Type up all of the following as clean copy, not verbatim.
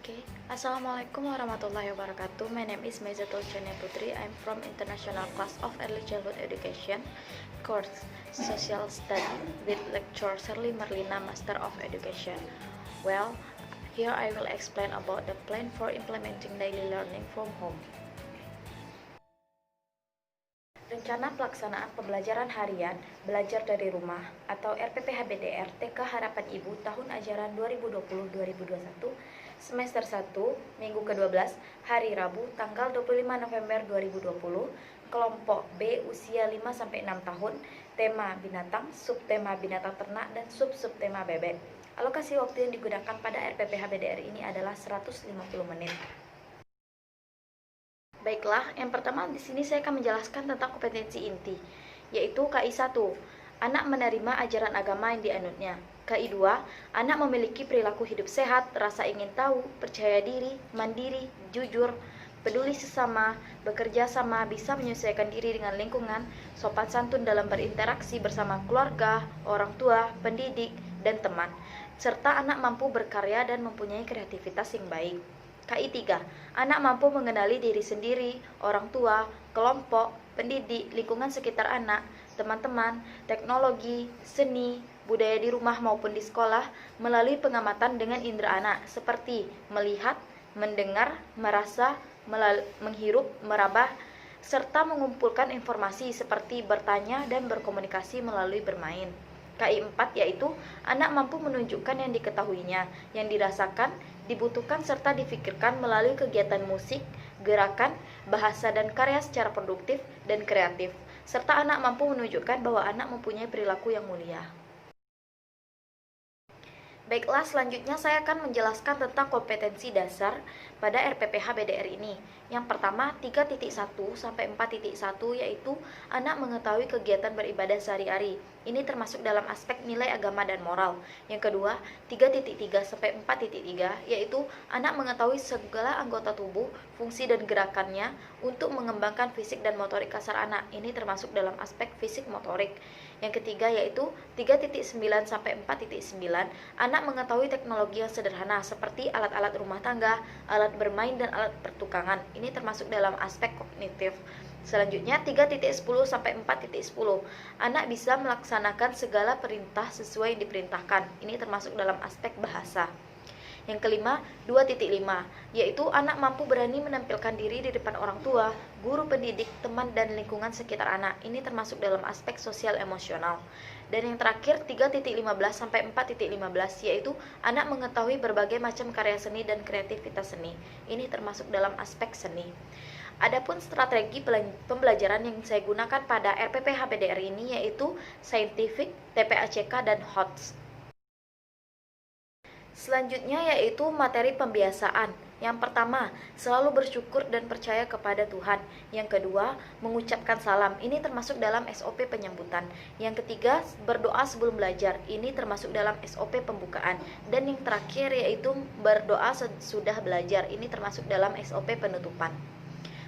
Okay. Assalamualaikum warahmatullahi wabarakatuh. My name is Maizatul Chania Putri. I'm from International Class of Early Childhood Education, course Social Study with lecturer Shirley Merlina, Master of Education. Well, here I will explain about the plan for implementing daily learning from home. Rencana pelaksanaan pembelajaran harian belajar dari rumah atau RPPHBDR TK Harapan Ibu tahun ajaran 2020-2021 semester 1 minggu ke-12 hari Rabu tanggal 25 November 2020, kelompok B usia 5-6 tahun, tema binatang, subtema binatang ternak dan sub-subtema bebek. Alokasi waktu yang digunakan pada RPPHBDR ini adalah 150 menit. Baiklah, yang pertama di sini saya akan menjelaskan tentang kompetensi inti, yaitu KI 1, anak menerima ajaran agama yang dianutnya. KI 2, anak memiliki perilaku hidup sehat, rasa ingin tahu, percaya diri, mandiri, jujur, peduli sesama, bekerja sama, bisa menyesuaikan diri dengan lingkungan, sopan santun dalam berinteraksi bersama keluarga, orang tua, pendidik, dan teman, serta anak mampu berkarya dan mempunyai kreativitas yang baik. KI 3, anak mampu mengenali diri sendiri, orang tua, kelompok, pendidik, lingkungan sekitar anak, teman-teman, teknologi, seni, budaya di rumah maupun di sekolah melalui pengamatan dengan indera anak seperti melihat, mendengar, merasa, menghirup, meraba, serta mengumpulkan informasi seperti bertanya dan berkomunikasi melalui bermain. KI 4 yaitu anak mampu menunjukkan yang diketahuinya, yang dirasakan, dibutuhkan serta difikirkan melalui kegiatan musik, gerakan, bahasa dan karya secara produktif dan kreatif, serta anak mampu menunjukkan bahwa anak mempunyai perilaku yang mulia. Baiklah, selanjutnya saya akan menjelaskan tentang kompetensi dasar pada RPPHBDR ini. Yang pertama, 3.1 sampai 4.1 yaitu anak mengetahui kegiatan beribadah sehari-hari. Ini termasuk dalam aspek nilai agama dan moral. Yang kedua, 3.3 sampai 4.3 yaitu anak mengetahui segala anggota tubuh, fungsi dan gerakannya untuk mengembangkan fisik dan motorik kasar anak. Ini termasuk dalam aspek fisik motorik. Yang ketiga yaitu 3.9 sampai 4.9, anak mengetahui teknologi yang sederhana seperti alat-alat rumah tangga, alat bermain dan alat pertukangan. Ini termasuk dalam aspek kognitif. Selanjutnya 3.10 sampai 4.10, anak bisa melaksanakan segala perintah sesuai yang diperintahkan. Ini termasuk dalam aspek bahasa. Yang kelima, 2.5, yaitu anak mampu berani menampilkan diri di depan orang tua, guru pendidik, teman, dan lingkungan sekitar anak. Ini termasuk dalam aspek sosial emosional. Dan yang terakhir, 3.15 sampai 4.15, yaitu anak mengetahui berbagai macam karya seni dan kreativitas seni. Ini termasuk dalam aspek seni. Adapun strategi pembelajaran yang saya gunakan pada RPPHBDR ini yaitu Scientific, TPACK, dan HOTS. Selanjutnya yaitu materi pembiasaan. Yang pertama, selalu bersyukur dan percaya kepada Tuhan. Yang kedua, mengucapkan salam. Ini termasuk dalam SOP penyambutan. Yang ketiga, berdoa sebelum belajar. Ini termasuk dalam SOP pembukaan. Dan yang terakhir yaitu berdoa sesudah belajar. Ini termasuk dalam SOP penutupan.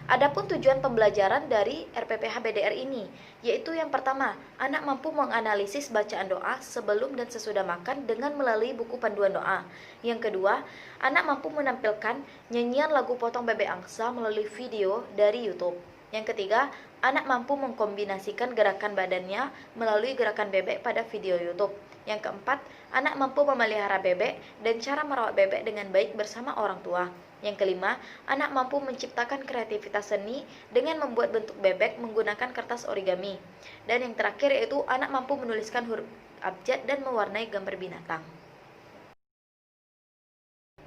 Adapun tujuan pembelajaran dari RPPHBDR ini, yaitu yang pertama, anak mampu menganalisis bacaan doa sebelum dan sesudah makan dengan melalui buku panduan doa. Yang kedua, anak mampu menampilkan nyanyian lagu Potong Bebek Angsa melalui video dari YouTube. Yang ketiga, anak mampu mengkombinasikan gerakan badannya melalui gerakan bebek pada video YouTube. Yang keempat, anak mampu memelihara bebek dan cara merawat bebek dengan baik bersama orang tua. Yang kelima, anak mampu menciptakan kreativitas seni dengan membuat bentuk bebek menggunakan kertas origami. Dan yang terakhir yaitu anak mampu menuliskan huruf abjad dan mewarnai gambar binatang.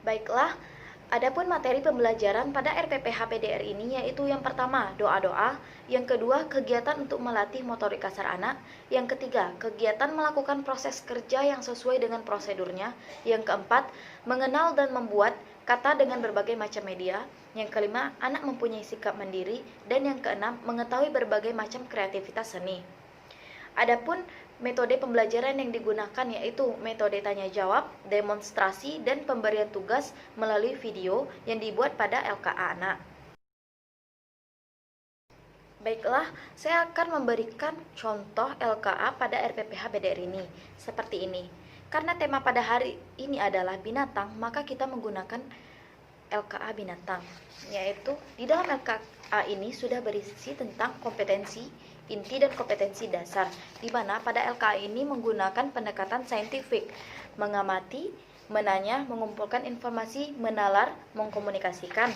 Baiklah, adapun materi pembelajaran pada RPPHBDR ini yaitu yang pertama, doa-doa, yang kedua, kegiatan untuk melatih motorik kasar anak, yang ketiga, kegiatan melakukan proses kerja yang sesuai dengan prosedurnya, yang keempat, mengenal dan membuat kata dengan berbagai macam media, yang kelima, anak mempunyai sikap mandiri, dan yang keenam, mengetahui berbagai macam kreativitas seni. Adapun metode pembelajaran yang digunakan yaitu metode tanya jawab, demonstrasi, dan pemberian tugas melalui video yang dibuat pada LKA anak. Baiklah, saya akan memberikan contoh LKA pada RPPHBDR ini, seperti ini. Karena tema pada hari ini adalah binatang, maka kita menggunakan LKA binatang, yaitu di dalam LKA ini sudah berisi tentang kompetensi inti dan kompetensi dasar, di mana pada LKA ini menggunakan pendekatan saintifik, mengamati, menanya, mengumpulkan informasi, menalar, mengkomunikasikan.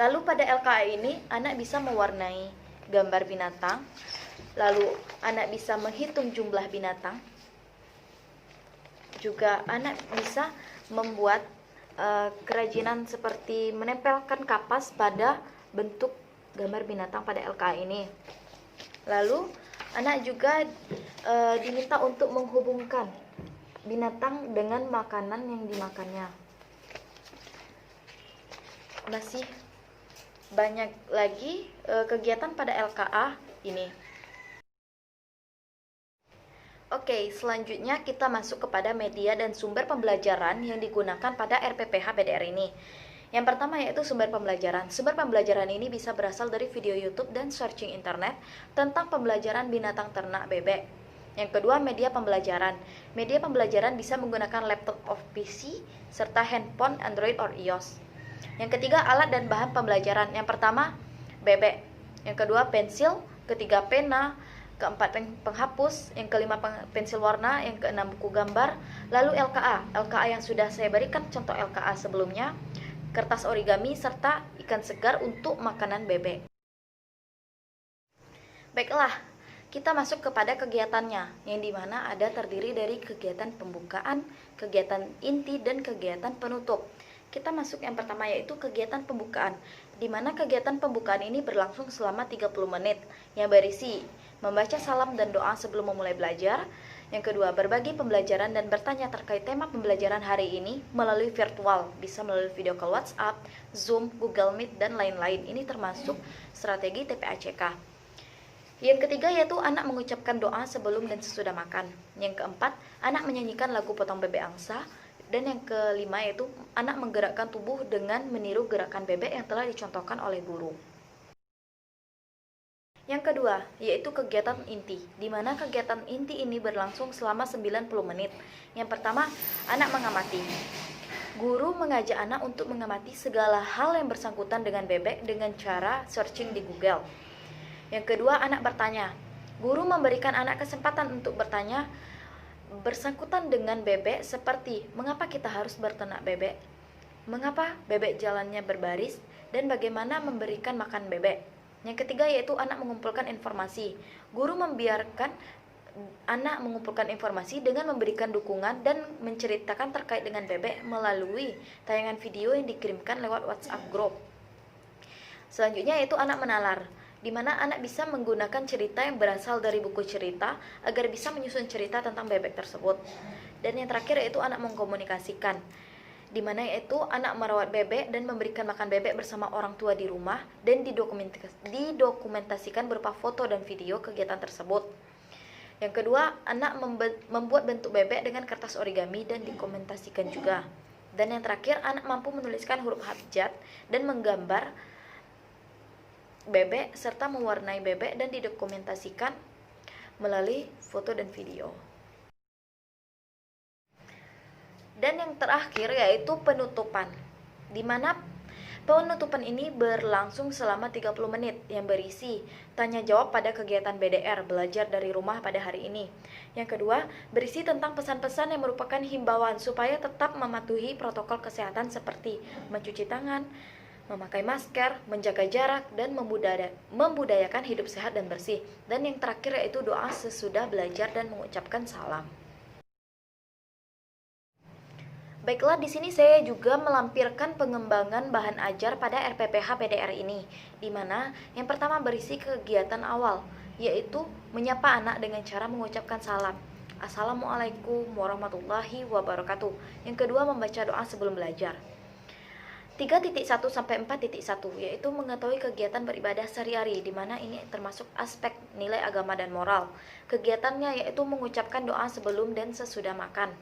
Lalu pada LKA ini anak bisa mewarnai gambar binatang, lalu anak bisa menghitung jumlah binatang, juga anak bisa membuat kerajinan seperti menempelkan kapas pada bentuk gambar binatang pada LKA ini. Lalu anak juga diminta untuk menghubungkan binatang dengan makanan yang dimakannya. Masih banyak lagi kegiatan pada LKA ini. Oke, selanjutnya kita masuk kepada media dan sumber pembelajaran yang digunakan pada RPPH BDR ini. Yang pertama yaitu sumber pembelajaran. Sumber pembelajaran ini bisa berasal dari video YouTube dan searching internet tentang pembelajaran binatang ternak bebek. Yang kedua, media pembelajaran. Media pembelajaran bisa menggunakan laptop of PC serta handphone Android or iOS. Yang ketiga, alat dan bahan pembelajaran. Yang pertama, bebek. Yang kedua, pensil. Ketiga, pena. Keempat, penghapus. Yang kelima, pensil warna. Yang keenam, buku gambar. Lalu LKA. LKA yang sudah saya berikan contoh LKA sebelumnya. Kertas origami serta ikan segar untuk makanan bebek. Baiklah, kita masuk kepada kegiatannya, yang dimana ada terdiri dari kegiatan pembukaan, kegiatan inti, dan kegiatan penutup. Kita masuk yang pertama yaitu kegiatan pembukaan, di mana kegiatan pembukaan ini berlangsung selama 30 menit, yang berisi membaca salam dan doa sebelum memulai belajar. Yang kedua, berbagi pembelajaran dan bertanya terkait tema pembelajaran hari ini melalui virtual, bisa melalui video call WhatsApp, Zoom, Google Meet, dan lain-lain. Ini termasuk strategi TPACK. Yang ketiga yaitu anak mengucapkan doa sebelum dan sesudah makan. Yang keempat, anak menyanyikan lagu potong bebek angsa. Dan yang kelima yaitu anak menggerakkan tubuh dengan meniru gerakan bebek yang telah dicontohkan oleh guru. Yang kedua, yaitu kegiatan inti, di mana kegiatan inti ini berlangsung selama 90 menit. Yang pertama, anak mengamati. Guru mengajak anak untuk mengamati segala hal yang bersangkutan dengan bebek dengan cara searching di Google. Yang kedua, anak bertanya. Guru memberikan anak kesempatan untuk bertanya bersangkutan dengan bebek seperti mengapa kita harus berternak bebek, mengapa bebek jalannya berbaris, dan bagaimana memberikan makan bebek. Yang ketiga yaitu anak mengumpulkan informasi. Guru membiarkan anak mengumpulkan informasi dengan memberikan dukungan dan menceritakan terkait dengan bebek melalui tayangan video yang dikirimkan lewat WhatsApp group. Selanjutnya yaitu anak menalar, di mana anak bisa menggunakan cerita yang berasal dari buku cerita agar bisa menyusun cerita tentang bebek tersebut. Dan yang terakhir yaitu anak mengkomunikasikan, di mana yaitu anak merawat bebek dan memberikan makan bebek bersama orang tua di rumah dan didokumentasikan berupa foto dan video kegiatan tersebut. Yang kedua, anak membuat bentuk bebek dengan kertas origami dan dikomentasikan juga. Dan yang terakhir, anak mampu menuliskan huruf abjad dan menggambar bebek serta mewarnai bebek dan didokumentasikan melalui foto dan video. Dan yang terakhir yaitu penutupan, di mana penutupan ini berlangsung selama 30 menit yang berisi tanya jawab pada kegiatan BDR belajar dari rumah pada hari ini. Yang kedua, berisi tentang pesan-pesan yang merupakan himbauan supaya tetap mematuhi protokol kesehatan seperti mencuci tangan, memakai masker, menjaga jarak, dan membudayakan hidup sehat dan bersih. Dan yang terakhir yaitu doa sesudah belajar dan mengucapkan salam. Baiklah, di sini saya juga melampirkan pengembangan bahan ajar pada RPPH PDR ini, di mana yang pertama berisi kegiatan awal, yaitu menyapa anak dengan cara mengucapkan salam. Assalamualaikum warahmatullahi wabarakatuh. Yang kedua, membaca doa sebelum belajar. 3.1 sampai 4.1 yaitu mengetahui kegiatan beribadah sehari-hari, di mana ini termasuk aspek nilai agama dan moral. Kegiatannya yaitu mengucapkan doa sebelum dan sesudah makan.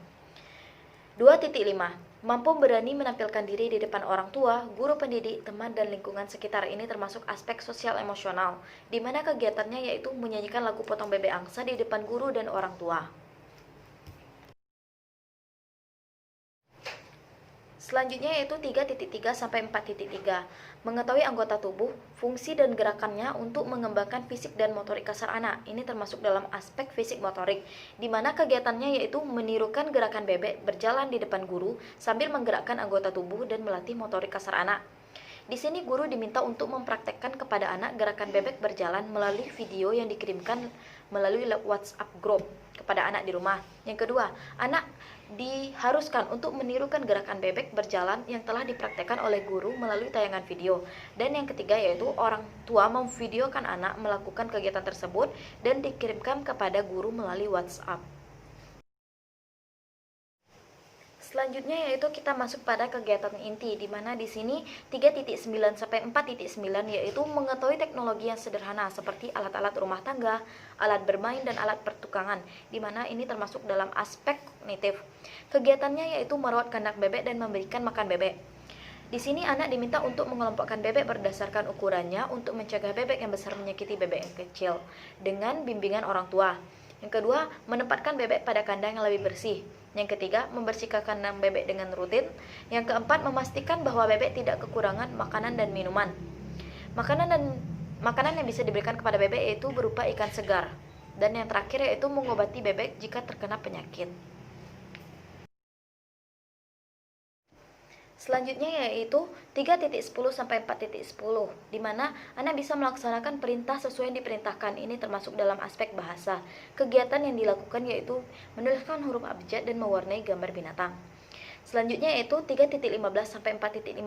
2.5 mampu berani menampilkan diri di depan orang tua, guru pendidik, teman, dan lingkungan sekitar. Ini termasuk aspek sosial emosional, di mana kegiatannya yaitu menyanyikan lagu potong bebek angsa di depan guru dan orang tua. Selanjutnya yaitu 3.3 sampai 4.3. Mengetahui anggota tubuh, fungsi dan gerakannya untuk mengembangkan fisik dan motorik kasar anak. Ini termasuk dalam aspek fisik motorik, di mana kegiatannya yaitu menirukan gerakan bebek berjalan di depan guru sambil menggerakkan anggota tubuh dan melatih motorik kasar anak. Di sini guru diminta untuk mempraktekkan kepada anak gerakan bebek berjalan melalui video yang dikirimkan melalui WhatsApp group kepada anak di rumah. Yang kedua, anak diharuskan untuk menirukan gerakan bebek berjalan yang telah dipraktekkan oleh guru melalui tayangan video. Dan yang ketiga yaitu orang tua memvideokan anak melakukan kegiatan tersebut dan dikirimkan kepada guru melalui WhatsApp. Selanjutnya yaitu kita masuk pada kegiatan inti, di mana di sini 3.9 sampai 4.9 yaitu mengetahui teknologi yang sederhana seperti alat-alat rumah tangga, alat bermain dan alat pertukangan, di mana ini termasuk dalam aspek kognitif. Kegiatannya yaitu merawat kandang bebek dan memberikan makan bebek. Di sini anak diminta untuk mengelompokkan bebek berdasarkan ukurannya untuk mencegah bebek yang besar menyakiti bebek yang kecil dengan bimbingan orang tua. Yang kedua, menempatkan bebek pada kandang yang lebih bersih. Yang ketiga, membersihkan kandang bebek dengan rutin. Yang keempat, memastikan bahwa bebek tidak kekurangan makanan dan minuman. Makanan yang bisa diberikan kepada bebek yaitu berupa ikan segar. Dan yang terakhir yaitu mengobati bebek jika terkena penyakit. Selanjutnya yaitu 3.10 sampai 4.10, di mana anak bisa melaksanakan perintah sesuai yang diperintahkan. Ini termasuk dalam aspek bahasa. Kegiatan yang dilakukan yaitu menuliskan huruf abjad dan mewarnai gambar binatang. Selanjutnya yaitu 3.15 sampai 4.15,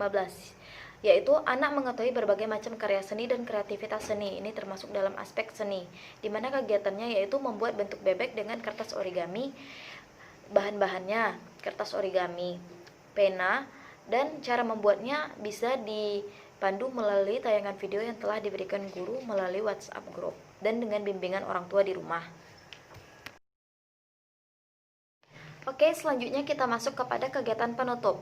yaitu anak mengetahui berbagai macam karya seni dan kreativitas seni. Ini termasuk dalam aspek seni, di mana kegiatannya yaitu membuat bentuk bebek dengan kertas origami. Bahan-bahannya kertas origami, pena, dan cara membuatnya bisa dipandu melalui tayangan video yang telah diberikan guru melalui WhatsApp group dan dengan bimbingan orang tua di rumah. Oke, selanjutnya kita masuk kepada kegiatan penutup,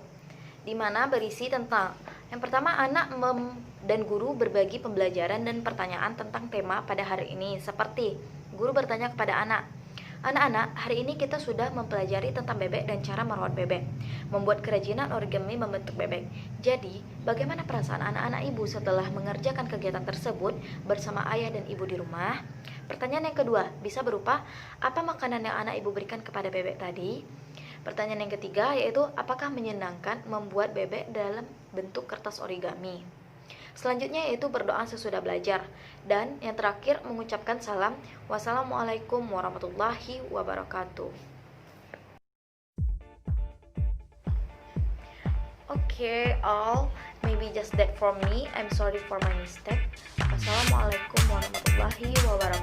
di mana berisi tentang yang pertama, anak dan guru berbagi pembelajaran dan pertanyaan tentang tema pada hari ini. Seperti guru bertanya kepada anak, "Anak-anak, hari ini kita sudah mempelajari tentang bebek dan cara merawat bebek, membuat kerajinan origami membentuk bebek. Jadi, bagaimana perasaan anak-anak ibu setelah mengerjakan kegiatan tersebut bersama ayah dan ibu di rumah?" Pertanyaan yang kedua bisa berupa, "Apa makanan yang anak ibu berikan kepada bebek tadi?" Pertanyaan yang ketiga yaitu, "Apakah menyenangkan membuat bebek dalam bentuk kertas origami?" Selanjutnya yaitu berdoa sesudah belajar. Dan yang terakhir mengucapkan salam. Wassalamualaikum warahmatullahi wabarakatuh. Okay, all, maybe just that for me. I'm sorry for my mistake. Wassalamualaikum warahmatullahi wabarakatuh.